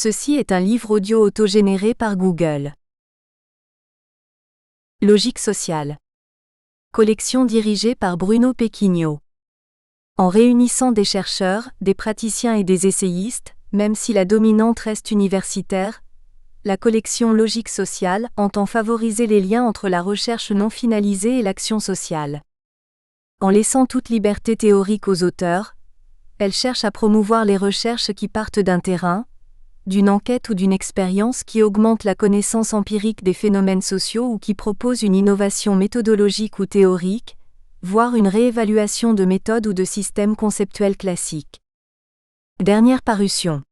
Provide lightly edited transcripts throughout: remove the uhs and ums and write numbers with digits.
Ceci est un livre audio autogénéré par Google. Logique sociale. Collection dirigée par Bruno Pequignot. En réunissant des chercheurs, des praticiens et des essayistes, même si la dominante reste universitaire, la collection Logique sociale entend favoriser les liens entre la recherche non finalisée et l'action sociale. En laissant toute liberté théorique aux auteurs, elle cherche à promouvoir les recherches qui partent d'un terrain, d'une enquête ou d'une expérience qui augmente la connaissance empirique des phénomènes sociaux ou qui propose une innovation méthodologique ou théorique, voire une réévaluation de méthodes ou de systèmes conceptuels classiques. Dernière parution.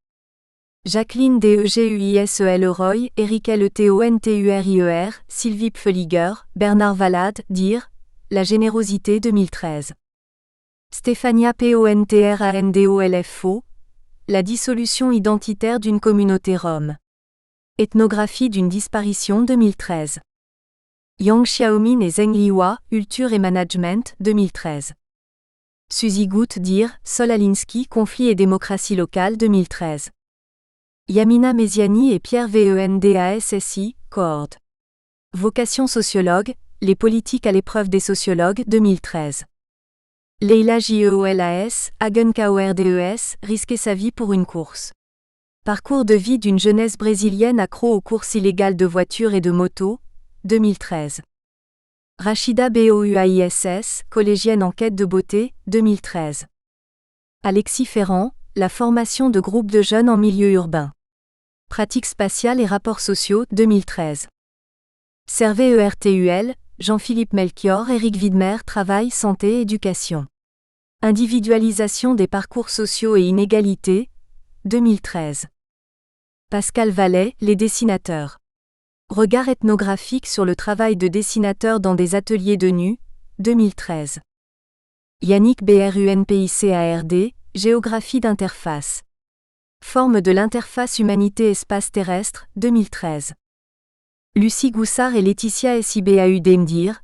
Jacqueline Deguisel Leroy, Eric Letontur, Sylvie Pfeliger, Bernard Valade, dire La générosité 2013. Stéphania Pontrandolfo, La dissolution identitaire d'une communauté rome. Ethnographie d'une disparition 2013. Yang Xiaomin et Zheng Liwa, Culture et Management 2013. Suzy Gut dire Sol Alinsky, Conflit et démocratie locale 2013. Yamina Mesiani et Pierre Vendassi, Coord. Vocation sociologue, les politiques à l'épreuve des sociologues 2013. Leila Jeolas, Hagenkaordes, Risquer sa vie pour une course. Parcours de vie d'une jeunesse brésilienne accro aux courses illégales de voitures et de motos, 2013. Rachida Bouiss, collégienne en quête de beauté, 2013. Alexis Ferrand, La formation de groupes de jeunes en milieu urbain. Pratiques spatiales et rapports sociaux, 2013. Servet ERTUL, Jean-Philippe Melchior, Éric Widmer, Travail, santé, éducation. Individualisation des parcours sociaux et inégalités, 2013. Pascal Vallet, Les dessinateurs. Regard ethnographique sur le travail de dessinateurs dans des ateliers de nu, 2013. Yannick Brunpicard, Géographie d'interface. Forme de l'interface humanité-espace terrestre, 2013. Lucie Goussard et Laetitia Sibaudemdir,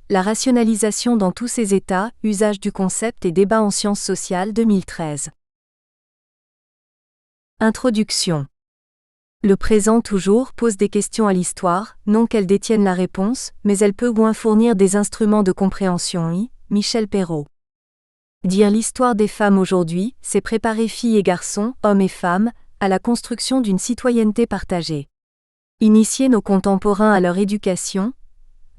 La rationalisation dans tous ses états, usage du concept et débat en sciences sociales 2013. Introduction. Le présent toujours pose des questions à l'histoire, non qu'elle détienne la réponse, mais elle peut moins fournir des instruments de compréhension. Michel Perrault. Dire l'histoire des femmes aujourd'hui, c'est préparer filles et garçons, hommes et femmes, à la construction d'une citoyenneté partagée. Initier nos contemporains à leur éducation,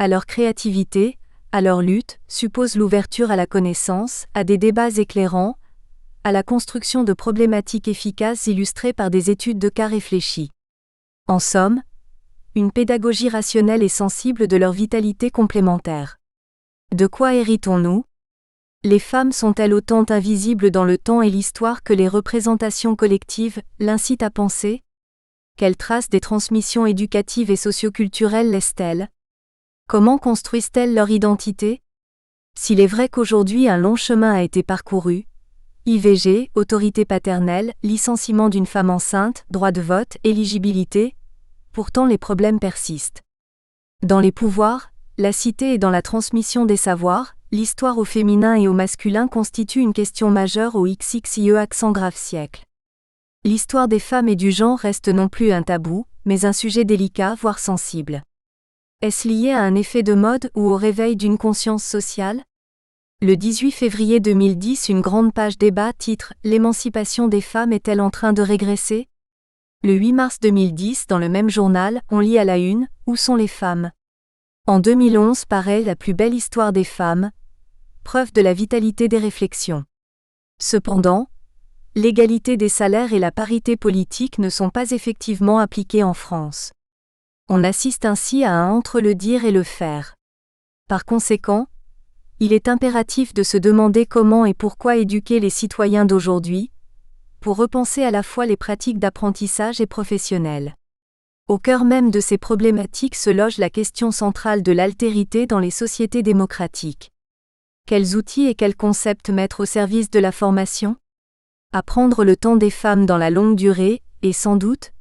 à leur créativité, à leur lutte, suppose l'ouverture à la connaissance, à des débats éclairants, à la construction de problématiques efficaces illustrées par des études de cas réfléchies. En somme, une pédagogie rationnelle et sensible de leur vitalité complémentaire. De quoi héritons-nous ? Les femmes sont-elles autant invisibles dans le temps et l'histoire que les représentations collectives l'incitent à penser ? Quelles traces des transmissions éducatives et socioculturelles laissent-elles ? Comment construisent-elles leur identité ? S'il est vrai qu'aujourd'hui un long chemin a été parcouru, IVG, autorité paternelle, licenciement d'une femme enceinte, droit de vote, éligibilité, pourtant les problèmes persistent. Dans les pouvoirs, la cité et dans la transmission des savoirs, l'histoire au féminin et au masculin constitue une question majeure au XXIe siècle. L'histoire des femmes et du genre reste non plus un tabou, mais un sujet délicat voire sensible. Est-ce lié à un effet de mode ou au réveil d'une conscience sociale ? Le 18 février 2010, une grande page débat titre « L'émancipation des femmes est-elle en train de régresser ?» Le 8 mars 2010, dans le même journal, on lit à la une « Où sont les femmes ?» En 2011 paraît La plus belle histoire des femmes, preuve de la vitalité des réflexions. Cependant, l'égalité des salaires et la parité politique ne sont pas effectivement appliquées en France. On assiste ainsi à un entre le dire et le faire. Par conséquent, il est impératif de se demander comment et pourquoi éduquer les citoyens d'aujourd'hui, pour repenser à la fois les pratiques d'apprentissage et professionnelles. Au cœur même de ces problématiques se loge la question centrale de l'altérité dans les sociétés démocratiques. Quels outils et quels concepts mettre au service de la formation ? Apprendre le temps des femmes dans la longue durée, et sans doute,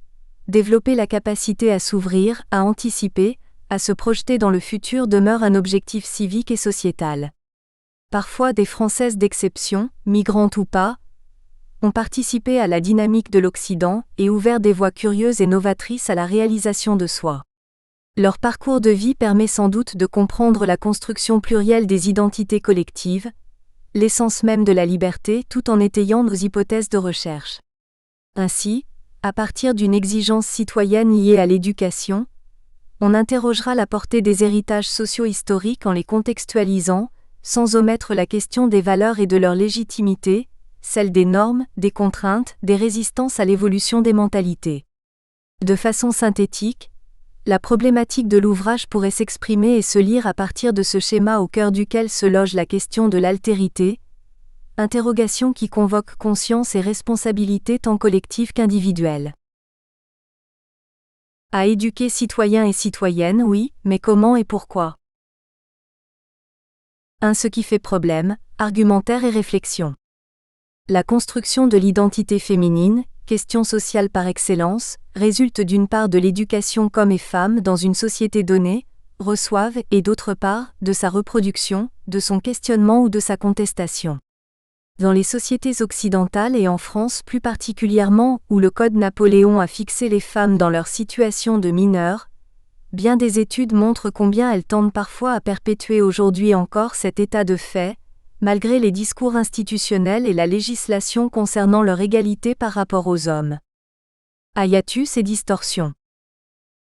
développer la capacité à s'ouvrir, à anticiper, à se projeter dans le futur demeure un objectif civique et sociétal. Parfois des Françaises d'exception, migrantes ou pas, ont participé à la dynamique de l'Occident et ouvert des voies curieuses et novatrices à la réalisation de soi. Leur parcours de vie permet sans doute de comprendre la construction plurielle des identités collectives, l'essence même de la liberté tout en étayant nos hypothèses de recherche. Ainsi, à partir d'une exigence citoyenne liée à l'éducation, on interrogera la portée des héritages socio-historiques en les contextualisant, sans omettre la question des valeurs et de leur légitimité, celle des normes, des contraintes, des résistances à l'évolution des mentalités. De façon synthétique, la problématique de l'ouvrage pourrait s'exprimer et se lire à partir de ce schéma au cœur duquel se loge la question de l'altérité, interrogation qui convoque conscience et responsabilité tant collective qu'individuelle. À éduquer citoyens et citoyennes, oui, mais comment et pourquoi ? 1. Ce qui fait problème, argumentaire et réflexion. La construction de l'identité féminine, question sociale par excellence, résulte d'une part de l'éducation qu'hommes et femmes dans une société donnée reçoivent et d'autre part, de sa reproduction, de son questionnement ou de sa contestation. Dans les sociétés occidentales et en France plus particulièrement, où le Code Napoléon a fixé les femmes dans leur situation de mineures, bien des études montrent combien elles tendent parfois à perpétuer aujourd'hui encore cet état de fait, malgré les discours institutionnels et la législation concernant leur égalité par rapport aux hommes. Hiatus et distorsion.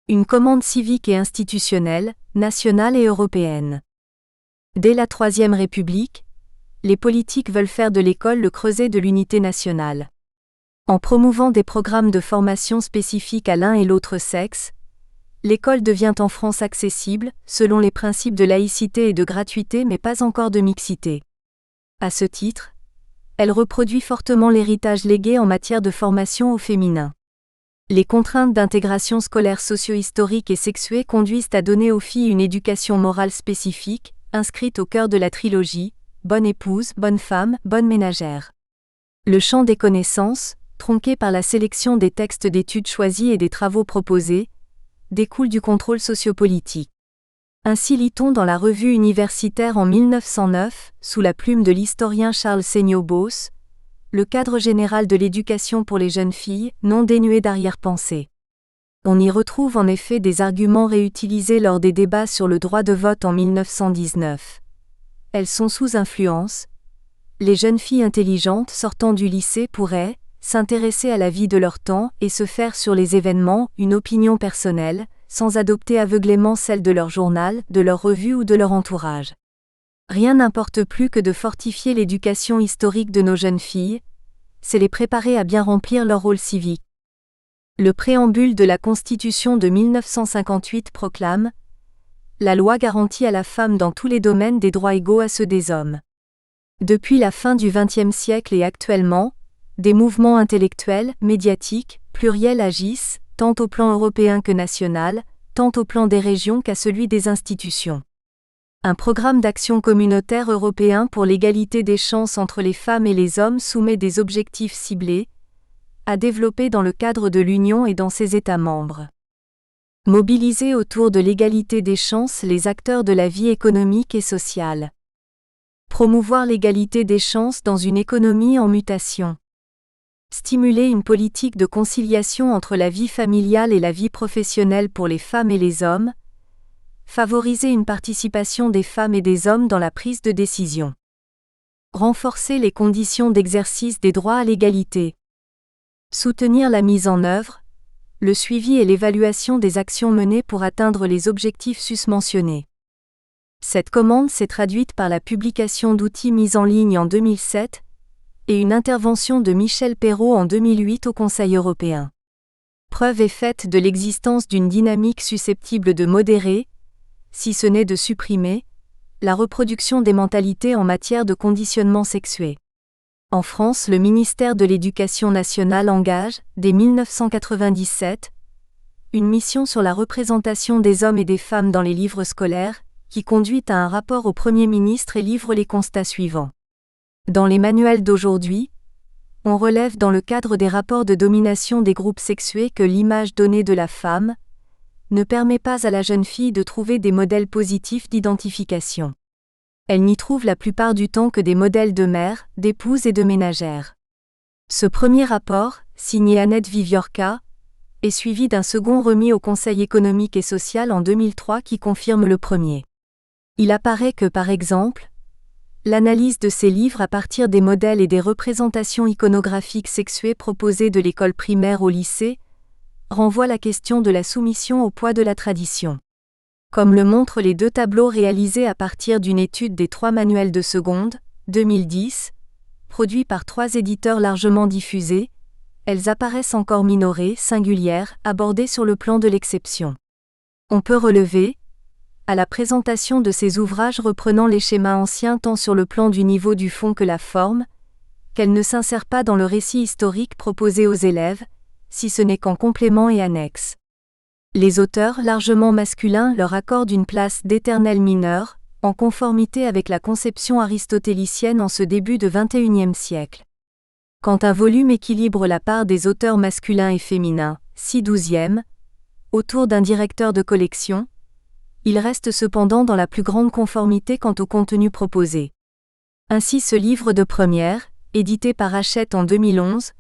Une commande civique et institutionnelle, nationale et européenne. Dès la Troisième République, les politiques veulent faire de l'école le creuset de l'unité nationale. En promouvant des programmes de formation spécifiques à l'un et l'autre sexe, l'école devient en France accessible, selon les principes de laïcité et de gratuité mais pas encore de mixité. À ce titre, elle reproduit fortement l'héritage légué en matière de formation au féminin. Les contraintes d'intégration scolaire socio-historique et sexuée conduisent à donner aux filles une éducation morale spécifique, inscrite au cœur de la trilogie « Bonne épouse, bonne femme, bonne ménagère ». Le champ des connaissances, tronqué par la sélection des textes d'études choisis et des travaux proposés, découle du contrôle sociopolitique. Ainsi lit-on dans la revue universitaire en 1909, sous la plume de l'historien Charles Seigneau-Beauce, le cadre général de l'éducation pour les jeunes filles, non dénué d'arrière-pensée. On y retrouve en effet des arguments réutilisés lors des débats sur le droit de vote en 1919. Elles sont sous influence. Les jeunes filles intelligentes sortant du lycée pourraient s'intéresser à la vie de leur temps et se faire sur les événements une opinion personnelle, sans adopter aveuglément celle de leur journal, de leur revue ou de leur entourage. Rien n'importe plus que de fortifier l'éducation historique de nos jeunes filles, c'est les préparer à bien remplir leur rôle civique. Le préambule de la Constitution de 1958 proclame « La loi garantit à la femme dans tous les domaines des droits égaux à ceux des hommes ». Depuis la fin du XXe siècle et actuellement, des mouvements intellectuels, médiatiques, pluriels agissent, tant au plan européen que national, tant au plan des régions qu'à celui des institutions. Un programme d'action communautaire européen pour l'égalité des chances entre les femmes et les hommes soumet des objectifs ciblés, à développer dans le cadre de l'Union et dans ses États membres. Mobiliser autour de l'égalité des chances les acteurs de la vie économique et sociale. Promouvoir l'égalité des chances dans une économie en mutation. Stimuler une politique de conciliation entre la vie familiale et la vie professionnelle pour les femmes et les hommes. Favoriser une participation des femmes et des hommes dans la prise de décision. Renforcer les conditions d'exercice des droits à l'égalité. Soutenir la mise en œuvre, le suivi et l'évaluation des actions menées pour atteindre les objectifs susmentionnés. Cette commande s'est traduite par la publication d'outils mis en ligne en 2007 et une intervention de Michel Perrault en 2008 au Conseil européen. Preuve est faite de l'existence d'une dynamique susceptible de modérer, si ce n'est de supprimer, la reproduction des mentalités en matière de conditionnement sexué. En France, le ministère de l'Éducation nationale engage, dès 1997, une mission sur la représentation des hommes et des femmes dans les livres scolaires, qui conduit à un rapport au Premier ministre et livre les constats suivants. Dans les manuels d'aujourd'hui, on relève dans le cadre des rapports de domination des groupes sexués que l'image donnée de la femme ne permet pas à la jeune fille de trouver des modèles positifs d'identification. Elle n'y trouve la plupart du temps que des modèles de mère, d'épouse et de ménagère. Ce premier rapport, signé Annette Viviorca, est suivi d'un second remis au Conseil économique et social en 2003 qui confirme le premier. Il apparaît que, par exemple, l'analyse de ces livres à partir des modèles et des représentations iconographiques sexuées proposées de l'école primaire au lycée renvoie la question de la soumission au poids de la tradition. Comme le montrent les 2 tableaux réalisés à partir d'une étude des 3 manuels de seconde, 2010, produits par 3 éditeurs largement diffusés, elles apparaissent encore minorées, singulières, abordées sur le plan de l'exception. On peut relever, à la présentation de ces ouvrages reprenant les schémas anciens tant sur le plan du niveau du fond que la forme, qu'elles ne s'insèrent pas dans le récit historique proposé aux élèves, si ce n'est qu'en complément et annexe. Les auteurs largement masculins leur accordent une place d'éternel mineur, en conformité avec la conception aristotélicienne en ce début de XXIe siècle. Quand un volume équilibre la part des auteurs masculins et féminins, 6/12, autour d'un directeur de collection, il reste cependant dans la plus grande conformité quant au contenu proposé. Ainsi ce livre de première, édité par Hachette en 2011,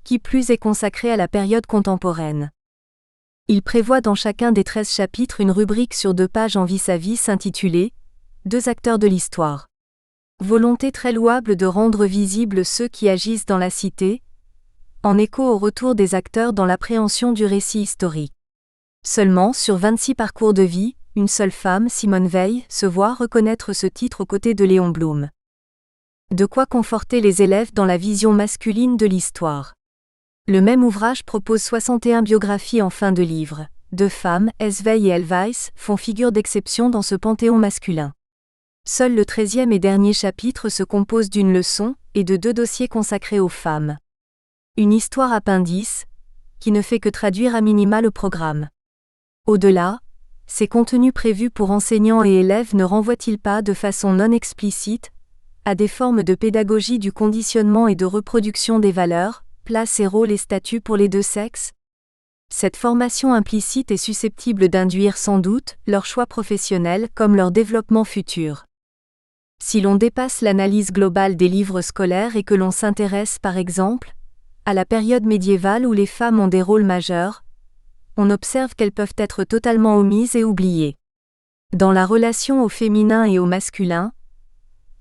qui plus est consacré à la période contemporaine. Il prévoit dans chacun des 13 chapitres une rubrique sur 2 pages en vis-à-vis intitulée « 2 acteurs de l'histoire ». Volonté très louable de rendre visibles ceux qui agissent dans la cité, en écho au retour des acteurs dans l'appréhension du récit historique. Seulement, sur 26 parcours de vie, une seule femme, Simone Veil, se voit reconnaître ce titre aux côtés de Léon Blum. De quoi conforter les élèves dans la vision masculine de l'histoire. Le même ouvrage propose 61 biographies en fin de livre. 2 femmes, S. Veil et Elle Weiss, font figure d'exception dans ce panthéon masculin. Seul le 13e et dernier chapitre se compose d'une leçon et de 2 dossiers consacrés aux femmes. Une histoire appendice, qui ne fait que traduire à minima le programme. Au-delà, ces contenus prévus pour enseignants et élèves ne renvoient-ils pas de façon non explicite à des formes de pédagogie du conditionnement et de reproduction des valeurs, place et rôle et statut pour les 2 sexes? Cette formation implicite est susceptible d'induire sans doute leur choix professionnel comme leur développement futur. Si l'on dépasse l'analyse globale des livres scolaires et que l'on s'intéresse par exemple à la période médiévale où les femmes ont des rôles majeurs, on observe qu'elles peuvent être totalement omises et oubliées. Dans la relation au féminin et au masculin,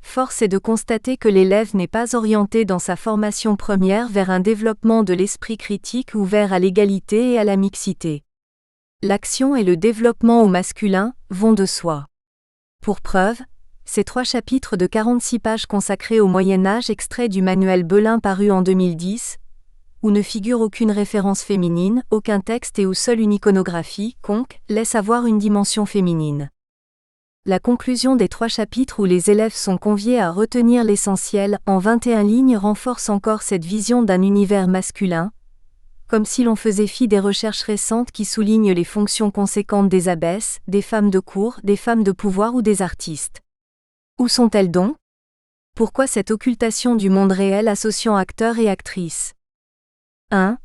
force est de constater que l'élève n'est pas orienté dans sa formation première vers un développement de l'esprit critique ouvert à l'égalité et à la mixité. L'action et le développement au masculin vont de soi. Pour preuve, ces 3 chapitres de 46 pages consacrés au Moyen-Âge extraits du manuel Belin paru en 2010, où ne figure aucune référence féminine, aucun texte et où seule une iconographie, conque, laisse avoir une dimension féminine. La conclusion des 3 chapitres où les élèves sont conviés à retenir l'essentiel en 21 lignes renforce encore cette vision d'un univers masculin, comme si l'on faisait fi des recherches récentes qui soulignent les fonctions conséquentes des abbesses, des femmes de cour, des femmes de pouvoir ou des artistes. Où sont-elles donc? Pourquoi cette occultation du monde réel associant acteurs et actrices? 1.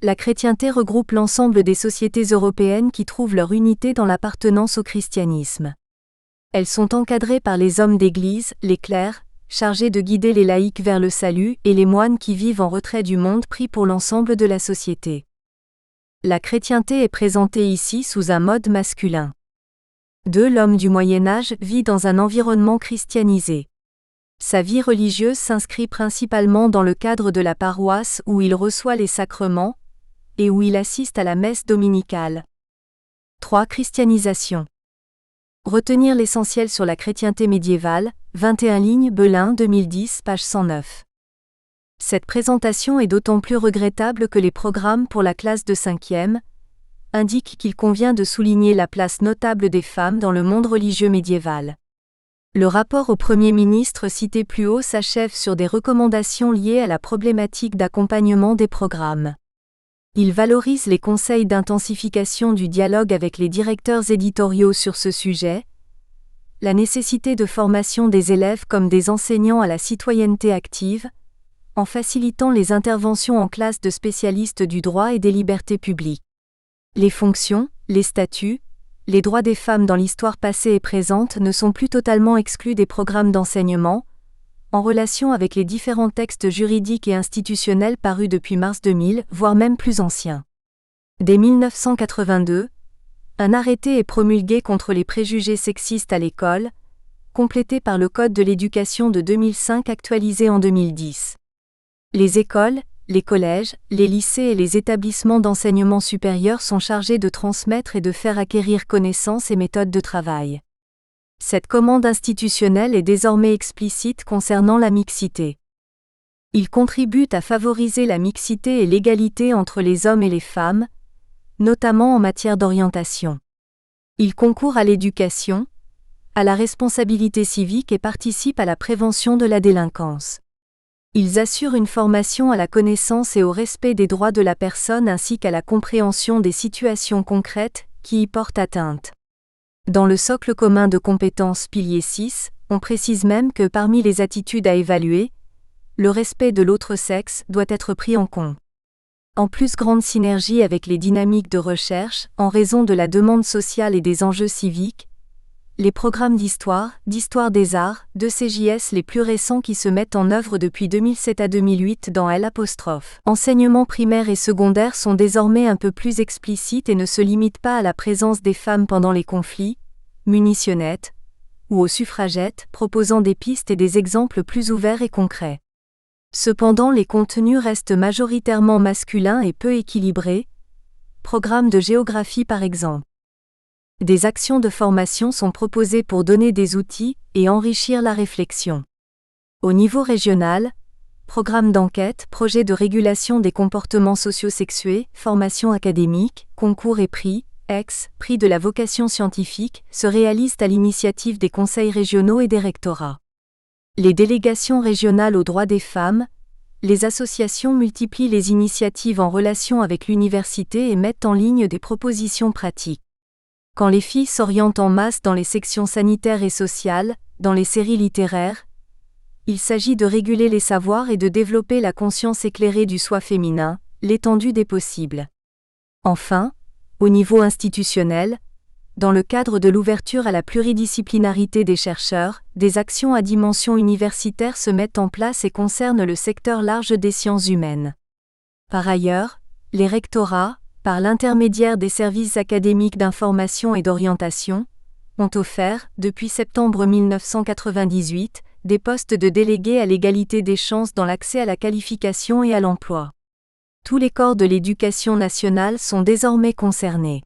La chrétienté regroupe l'ensemble des sociétés européennes qui trouvent leur unité dans l'appartenance au christianisme. Elles sont encadrées par les hommes d'Église, les clercs, chargés de guider les laïcs vers le salut, et les moines qui vivent en retrait du monde pris pour l'ensemble de la société. La chrétienté est présentée ici sous un mode masculin. 2. L'homme du Moyen-Âge vit dans un environnement christianisé. Sa vie religieuse s'inscrit principalement dans le cadre de la paroisse où il reçoit les sacrements et où il assiste à la messe dominicale. 3. Christianisation. Retenir l'essentiel sur la chrétienté médiévale, 21 lignes Belin 2010 page 109. Cette présentation est d'autant plus regrettable que les programmes pour la classe de 5e indiquent qu'il convient de souligner la place notable des femmes dans le monde religieux médiéval. Le rapport au Premier ministre cité plus haut s'achève sur des recommandations liées à la problématique d'accompagnement des programmes. Il valorise les conseils d'intensification du dialogue avec les directeurs éditoriaux sur ce sujet, la nécessité de formation des élèves comme des enseignants à la citoyenneté active, en facilitant les interventions en classe de spécialistes du droit et des libertés publiques. Les fonctions, les statuts, les droits des femmes dans l'histoire passée et présente ne sont plus totalement exclus des programmes d'enseignement, en relation avec les différents textes juridiques et institutionnels parus depuis mars 2000, voire même plus anciens. Dès 1982, un arrêté est promulgué contre les préjugés sexistes à l'école, complété par le Code de l'éducation de 2005 actualisé en 2010. Les écoles, les collèges, les lycées et les établissements d'enseignement supérieur sont chargés de transmettre et de faire acquérir connaissances et méthodes de travail. Cette commande institutionnelle est désormais explicite concernant la mixité. Il contribue à favoriser la mixité et l'égalité entre les hommes et les femmes, notamment en matière d'orientation. Il concourt à l'éducation, à la responsabilité civique et participe à la prévention de la délinquance. Ils assurent une formation à la connaissance et au respect des droits de la personne ainsi qu'à la compréhension des situations concrètes qui y portent atteinte. Dans le socle commun de compétences pilier 6, on précise même que parmi les attitudes à évaluer, le respect de l'autre sexe doit être pris en compte. En plus grande synergie avec les dynamiques de recherche, en raison de la demande sociale et des enjeux civiques, les programmes d'histoire des arts, de CJS les plus récents qui se mettent en œuvre depuis 2007 à 2008 dans L'. Enseignement primaire et secondaire sont désormais un peu plus explicites et ne se limitent pas à la présence des femmes pendant les conflits, munitionnettes, ou aux suffragettes, proposant des pistes et des exemples plus ouverts et concrets. Cependant, les contenus restent majoritairement masculins et peu équilibrés. Programme de géographie par exemple. Des actions de formation sont proposées pour donner des outils et enrichir la réflexion. Au niveau régional, programme d'enquête, projet de régulation des comportements socio-sexués, formation académique, concours et prix, prix de la vocation scientifique, se réalisent à l'initiative des conseils régionaux et des rectorats. Les délégations régionales aux droits des femmes, les associations multiplient les initiatives en relation avec l'université et mettent en ligne des propositions pratiques. Quand les filles s'orientent en masse dans les sections sanitaires et sociales, dans les séries littéraires, il s'agit de réguler les savoirs et de développer la conscience éclairée du soi féminin, l'étendue des possibles. Enfin, au niveau institutionnel, dans le cadre de l'ouverture à la pluridisciplinarité des chercheurs, des actions à dimension universitaire se mettent en place et concernent le secteur large des sciences humaines. Par ailleurs, les rectorats, par l'intermédiaire des services académiques d'information et d'orientation, ont offert, depuis septembre 1998, des postes de délégués à l'égalité des chances dans l'accès à la qualification et à l'emploi. Tous les corps de l'éducation nationale sont désormais concernés.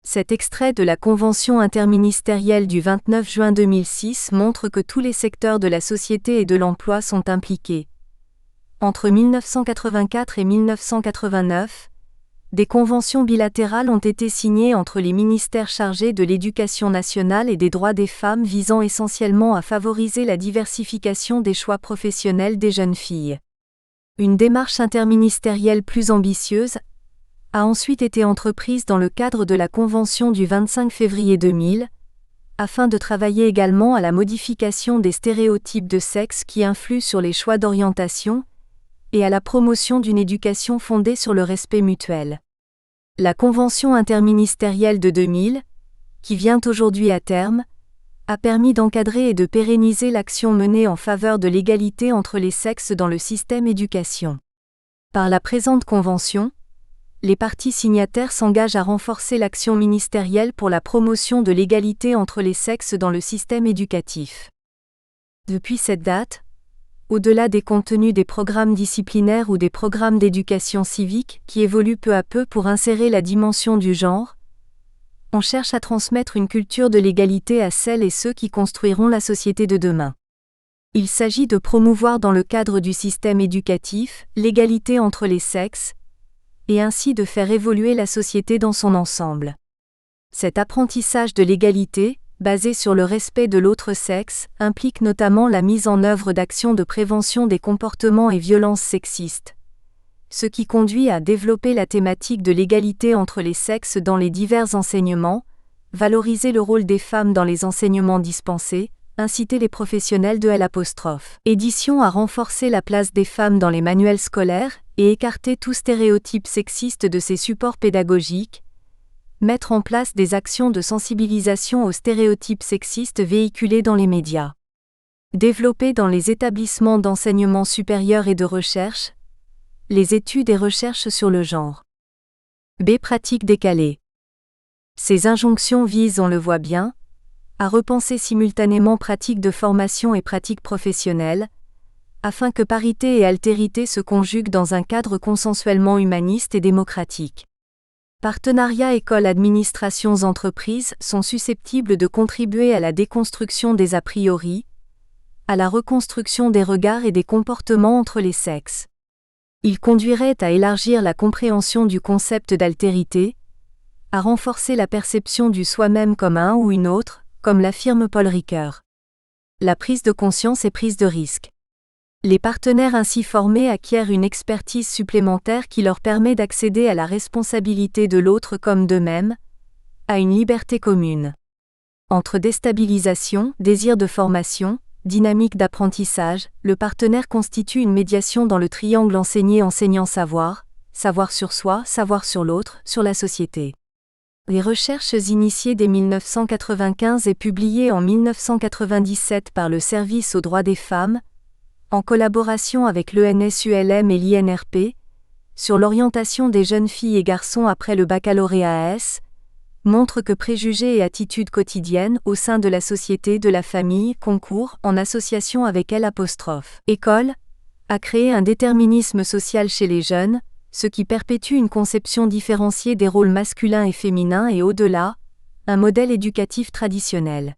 Cet extrait de la Convention interministérielle du 29 juin 2006 montre que tous les secteurs de la société et de l'emploi sont impliqués. Entre 1984 et 1989, des conventions bilatérales ont été signées entre les ministères chargés de l'Éducation nationale et des droits des femmes visant essentiellement à favoriser la diversification des choix professionnels des jeunes filles. Une démarche interministérielle plus ambitieuse a ensuite été entreprise dans le cadre de la Convention du 25 février 2000, afin de travailler également à la modification des stéréotypes de sexe qui influent sur les choix d'orientation, et à la promotion d'une éducation fondée sur le respect mutuel. La Convention interministérielle de 2000, qui vient aujourd'hui à terme, a permis d'encadrer et de pérenniser l'action menée en faveur de l'égalité entre les sexes dans le système éducation. Par la présente convention, les parties signataires s'engagent à renforcer l'action ministérielle pour la promotion de l'égalité entre les sexes dans le système éducatif. Depuis cette date, au-delà des contenus des programmes disciplinaires ou des programmes d'éducation civique qui évoluent peu à peu pour insérer la dimension du genre, on cherche à transmettre une culture de l'égalité à celles et ceux qui construiront la société de demain. Il s'agit de promouvoir dans le cadre du système éducatif l'égalité entre les sexes, et ainsi de faire évoluer la société dans son ensemble. Cet apprentissage de l'égalité, basé sur le respect de l'autre sexe, implique notamment la mise en œuvre d'actions de prévention des comportements et violences sexistes, ce qui conduit à développer la thématique de l'égalité entre les sexes dans les divers enseignements, valoriser le rôle des femmes dans les enseignements dispensés, inciter les professionnels de L'. Édition à renforcer la place des femmes dans les manuels scolaires et écarter tout stéréotype sexiste de ces supports pédagogiques, mettre en place des actions de sensibilisation aux stéréotypes sexistes véhiculés dans les médias. Développer dans les établissements d'enseignement supérieur et de recherche les études et recherches sur le genre. B. Pratiques décalées. Ces injonctions visent, on le voit bien, à repenser simultanément pratiques de formation et pratiques professionnelles, afin que parité et altérité se conjuguent dans un cadre consensuellement humaniste et démocratique. Partenariats écoles-administrations-entreprises sont susceptibles de contribuer à la déconstruction des a priori, à la reconstruction des regards et des comportements entre les sexes. Ils conduiraient à élargir la compréhension du concept d'altérité, à renforcer la perception du soi-même comme un ou une autre, comme l'affirme Paul Ricoeur. La prise de conscience et prise de risque. Les partenaires ainsi formés acquièrent une expertise supplémentaire qui leur permet d'accéder à la responsabilité de l'autre comme d'eux-mêmes, à une liberté commune. Entre déstabilisation, désir de formation, dynamique d'apprentissage, le partenaire constitue une médiation dans le triangle enseigné-enseignant-savoir, savoir sur soi, savoir sur l'autre, sur la société. Les recherches initiées dès 1995 et publiées en 1997 par le Service aux droits des femmes, en collaboration avec l'ENSULM et l'INRP, sur l'orientation des jeunes filles et garçons après le baccalauréat S, montrent que préjugés et attitudes quotidiennes au sein de la société de la famille concourent, en association avec École, à créer un déterminisme social chez les jeunes, ce qui perpétue une conception différenciée des rôles masculins et féminins et au-delà, un modèle éducatif traditionnel.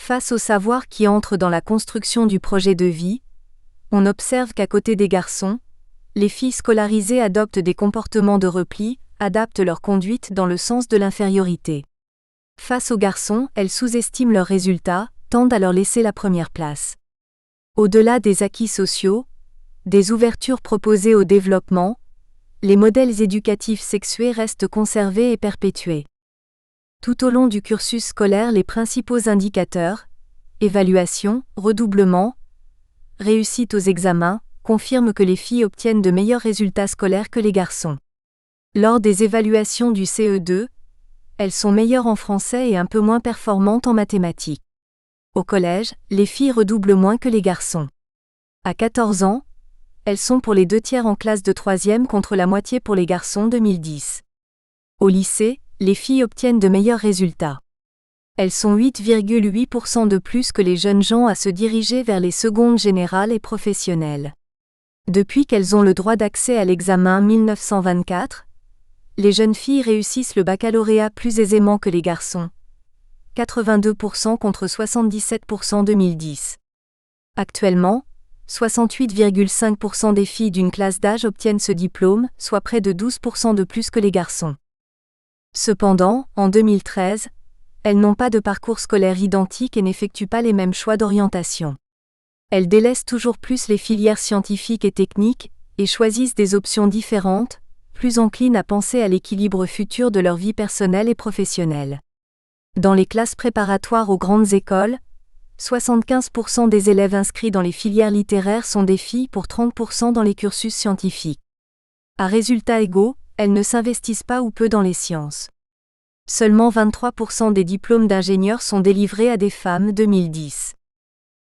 Face au savoir qui entre dans la construction du projet de vie, on observe qu'à côté des garçons, les filles scolarisées adoptent des comportements de repli, adaptent leur conduite dans le sens de l'infériorité. Face aux garçons, elles sous-estiment leurs résultats, tendent à leur laisser la première place. Au-delà des acquis sociaux, des ouvertures proposées au développement, les modèles éducatifs sexués restent conservés et perpétués. Tout au long du cursus scolaire, les principaux indicateurs, évaluation, redoublement, réussite aux examens, confirment que les filles obtiennent de meilleurs résultats scolaires que les garçons. Lors des évaluations du CE2, elles sont meilleures en français et un peu moins performantes en mathématiques. Au collège, les filles redoublent moins que les garçons. À 14 ans, elles sont pour les 2/3 en classe de 3e contre la moitié pour les garçons 2010. Au lycée, les filles obtiennent de meilleurs résultats. Elles sont 8,8% de plus que les jeunes gens à se diriger vers les secondes générales et professionnelles. Depuis qu'elles ont le droit d'accès à l'examen 1924, les jeunes filles réussissent le baccalauréat plus aisément que les garçons. 82% contre 77% 2010. Actuellement, 68,5% des filles d'une classe d'âge obtiennent ce diplôme, soit près de 12% de plus que les garçons. Cependant, en 2013, elles n'ont pas de parcours scolaire identique et n'effectuent pas les mêmes choix d'orientation. Elles délaissent toujours plus les filières scientifiques et techniques, et choisissent des options différentes, plus enclines à penser à l'équilibre futur de leur vie personnelle et professionnelle. Dans les classes préparatoires aux grandes écoles, 75% des élèves inscrits dans les filières littéraires sont des filles pour 30% dans les cursus scientifiques. À résultats égaux, elles ne s'investissent pas ou peu dans les sciences. Seulement 23% des diplômes d'ingénieurs sont délivrés à des femmes 2010.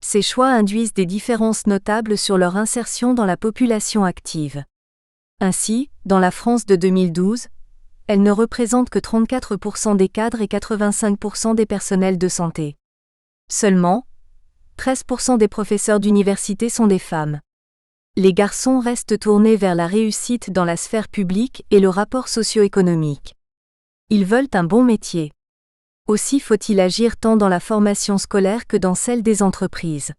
Ces choix induisent des différences notables sur leur insertion dans la population active. Ainsi, dans la France de 2012, elles ne représentent que 34% des cadres et 85% des personnels de santé. Seulement, 13% des professeurs d'université sont des femmes. Les garçons restent tournés vers la réussite dans la sphère publique et le rapport socio-économique. Ils veulent un bon métier. Aussi faut-il agir tant dans la formation scolaire que dans celle des entreprises.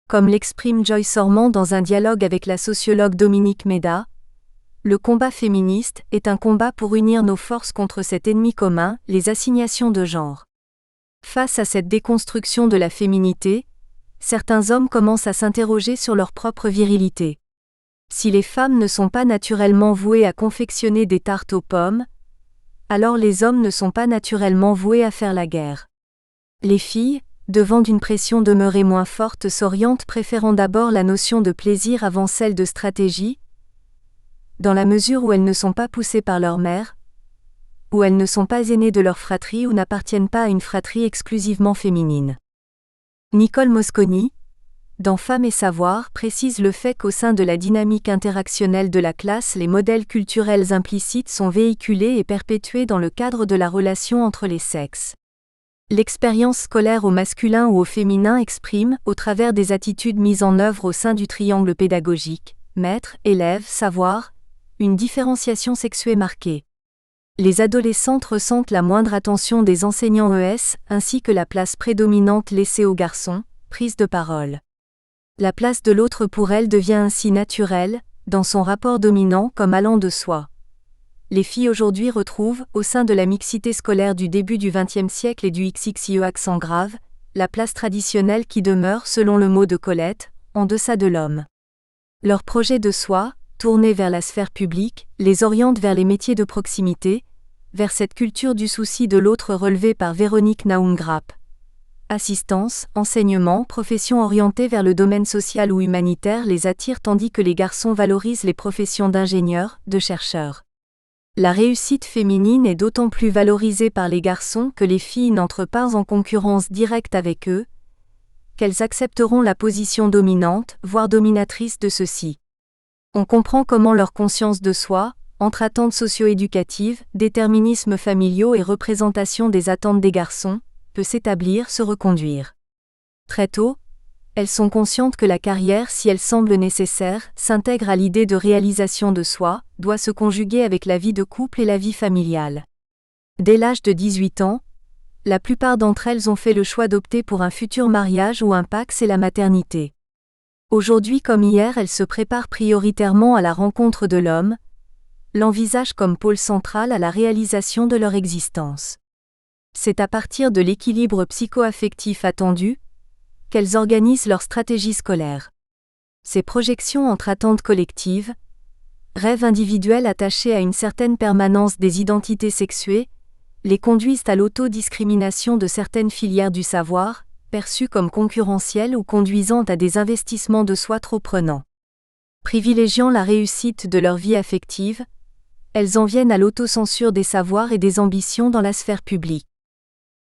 Comme l'exprime Joyce Ormand dans un dialogue avec la sociologue Dominique Méda, le combat féministe est un combat pour unir nos forces contre cet ennemi commun, les assignations de genre. Face à cette déconstruction de la féminité, certains hommes commencent à s'interroger sur leur propre virilité. Si les femmes ne sont pas naturellement vouées à confectionner des tartes aux pommes, alors les hommes ne sont pas naturellement voués à faire la guerre. Les filles, devant une pression demeurée moins forte, s'orientent préférant d'abord la notion de plaisir avant celle de stratégie, dans la mesure où elles ne sont pas poussées par leur mère, où elles ne sont pas aînées de leur fratrie ou n'appartiennent pas à une fratrie exclusivement féminine. Nicole Mosconi, dans Femmes et Savoir précise le fait qu'au sein de la dynamique interactionnelle de la classe, les modèles culturels implicites sont véhiculés et perpétués dans le cadre de la relation entre les sexes. L'expérience scolaire au masculin ou au féminin exprime, au travers des attitudes mises en œuvre au sein du triangle pédagogique, maître, élève, savoir, une différenciation sexuée marquée. Les adolescentes ressentent la moindre attention des enseignants ES, ainsi que la place prédominante laissée aux garçons, prise de parole. La place de l'autre pour elles devient ainsi naturelle, dans son rapport dominant comme allant de soi. Les filles aujourd'hui retrouvent, au sein de la mixité scolaire du début du XXe siècle et du XXIe accent grave, la place traditionnelle qui demeure, selon le mot de Colette, en deçà de l'homme. Leur projet de soi, tourné vers la sphère publique, les oriente vers les métiers de proximité, vers cette culture du souci de l'autre relevée par Véronique Naum-Grapp. Assistance, enseignement, professions orientées vers le domaine social ou humanitaire les attirent tandis que les garçons valorisent les professions d'ingénieurs, de chercheurs. La réussite féminine est d'autant plus valorisée par les garçons que les filles n'entrent pas en concurrence directe avec eux, qu'elles accepteront la position dominante, voire dominatrice de ceux-ci. On comprend comment leur conscience de soi, entre attentes socio-éducatives, déterminismes familiaux et représentation des attentes des garçons, peut s'établir, se reconduire. Très tôt, elles sont conscientes que la carrière, si elle semble nécessaire, s'intègre à l'idée de réalisation de soi, doit se conjuguer avec la vie de couple et la vie familiale. Dès l'âge de 18 ans, la plupart d'entre elles ont fait le choix d'opter pour un futur mariage ou un PACS et la maternité. Aujourd'hui comme hier, elles se préparent prioritairement à la rencontre de l'homme, l'envisagent comme pôle central à la réalisation de leur existence. C'est à partir de l'équilibre psycho-affectif attendu qu'elles organisent leur stratégie scolaire. Ces projections entre attentes collectives, rêves individuels attachés à une certaine permanence des identités sexuées, les conduisent à l'autodiscrimination de certaines filières du savoir, perçues comme concurrentielles ou conduisant à des investissements de soi trop prenants. Privilégiant la réussite de leur vie affective, elles en viennent à l'autocensure des savoirs et des ambitions dans la sphère publique.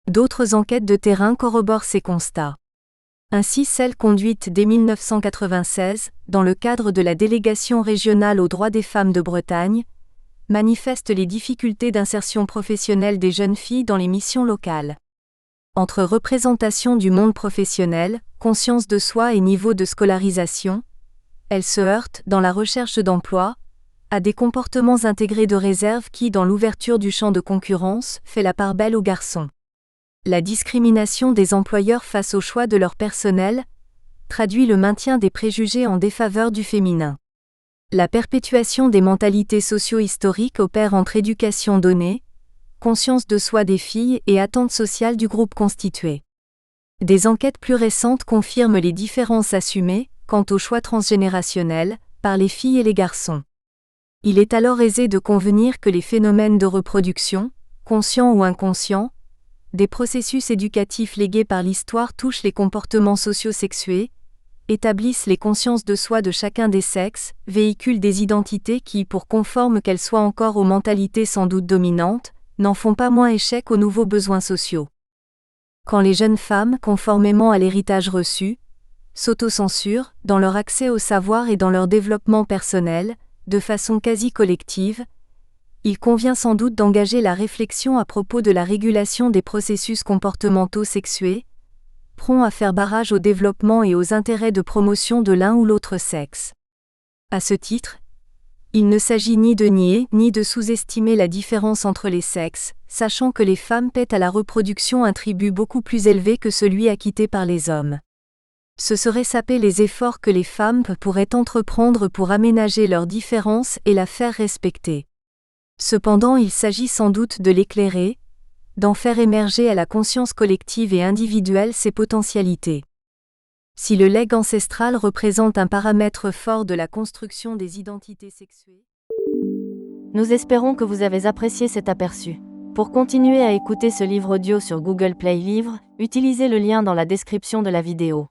D'autres enquêtes de terrain corroborent ces constats. Ainsi celle conduite dès 1996, dans le cadre de la délégation régionale aux droits des femmes de Bretagne, manifeste les difficultés d'insertion professionnelle des jeunes filles dans les missions locales. Entre représentation du monde professionnel, conscience de soi et niveau de scolarisation, elles se heurtent, dans la recherche d'emploi, à des comportements intégrés de réserve qui, dans l'ouverture du champ de concurrence, fait la part belle aux garçons. La discrimination des employeurs face au choix de leur personnel traduit le maintien des préjugés en défaveur du féminin. La perpétuation des mentalités socio-historiques opère entre éducation donnée, conscience de soi des filles et attente sociale du groupe constitué. Des enquêtes plus récentes confirment les différences assumées, quant au choix transgénérationnel, par les filles et les garçons. Il est alors aisé de convenir que les phénomènes de reproduction, conscients ou inconscients, des processus éducatifs légués par l'histoire touchent les comportements socio-sexués, établissent les consciences de soi de chacun des sexes, véhiculent des identités qui, pour conformes qu'elles soient encore aux mentalités sans doute dominantes, n'en font pas moins échec aux nouveaux besoins sociaux. Quand les jeunes femmes, conformément à l'héritage reçu, s'autocensurent, dans leur accès au savoir et dans leur développement personnel, de façon quasi collective, il convient sans doute d'engager la réflexion à propos de la régulation des processus comportementaux sexués, prompts à faire barrage au développement et aux intérêts de promotion de l'un ou l'autre sexe. À ce titre, il ne s'agit ni de nier ni de sous-estimer la différence entre les sexes, sachant que les femmes paient à la reproduction un tribut beaucoup plus élevé que celui acquitté par les hommes. Ce serait saper les efforts que les femmes pourraient entreprendre pour aménager leurs différences et la faire respecter. Cependant, il s'agit sans doute de l'éclairer, d'en faire émerger à la conscience collective et individuelle ses potentialités. Si le legs ancestral représente un paramètre fort de la construction des identités sexuées, nous espérons que vous avez apprécié cet aperçu. Pour continuer à écouter ce livre audio sur Google Play Livres, utilisez le lien dans la description de la vidéo.